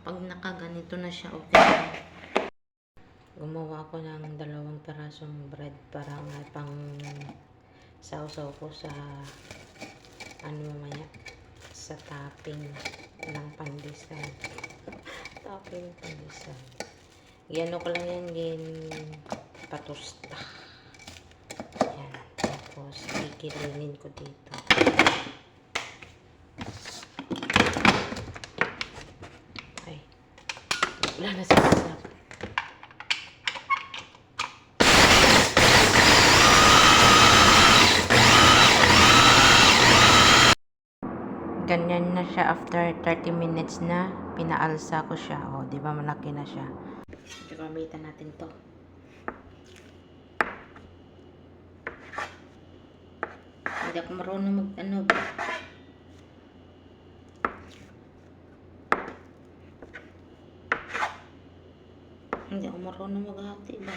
Pag nakaganito na siya, okay na. Gumawa ako ng 2 pirasong bread para nga pang sausaw ko sa mamaya sa topping ng pandesal. Topping pandesal. Yan ko lang yan patusta. Yan. Tapos kikilinin ko dito. Ay. Wala na sa kasap. Ganyan na siya after 30 minutes na pinaalsa ko siya. O, di ba malaki na siya. Gamitan natin to. Hindi ako marunong mag ba. Hindi ako marunong maghati ba.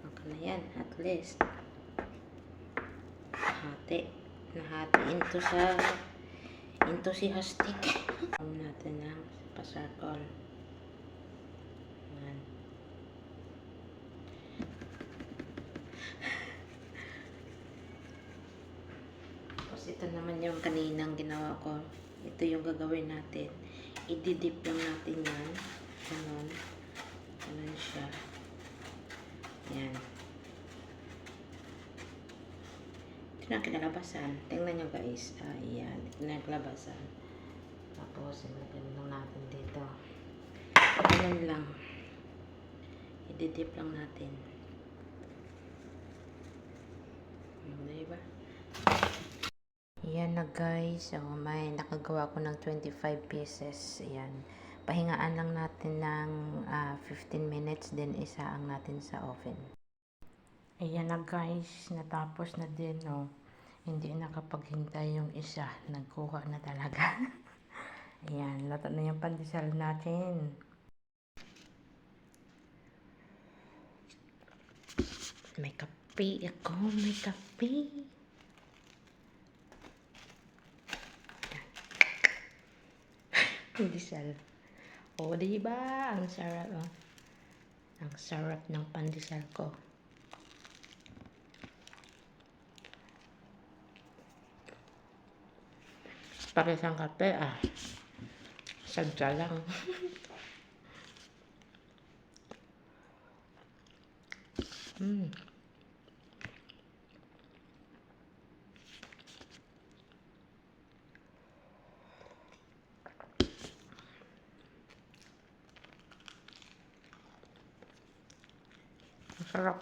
Okay na yan, at least. Hati. Nahati enthusiastic. Natin ng pasarkol. Yan. Tapos ito naman yung kaninang ginawa ko. Ito yung gagawin natin. I-dip lang natin yan. Ganon. Ganon siya. Yan. Ito na kinalabasan. Tingnan nyo guys. Ayan. Ito na kinalabasan. Tapos, ilagyan lang natin dito. Ganun lang. I-dip lang natin. Diba? Ayan na guys. So, may nakagawa ko ng 25 pieces. Ayan. Pahingaan lang natin ng 15 minutes. Then, isaang natin sa oven. Ayan na guys, natapos na din, oh. Hindi nakapaghintay yung isa, nagkuha na talaga. Ayan, lahat na yung pandesal natin. May kape ako, may kape. Pandesal. O, diba? Ang sarap, oh. Ang sarap ng pandesal ko. Para isang kape, sadya lang. Sarap.